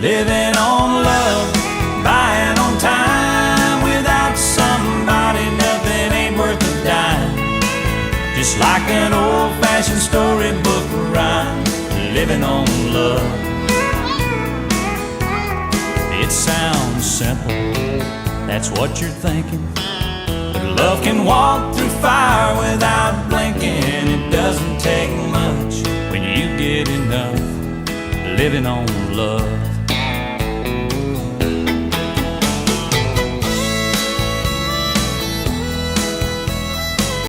living on love, buying on time. Without somebody, nothing ain't worth a dime. Just like an old-fashioned storybook rhyme, living on love. It sounds simple, that's what you're thinking, but love can walk through fire without blinking. It doesn't take much when you get enough, living on love.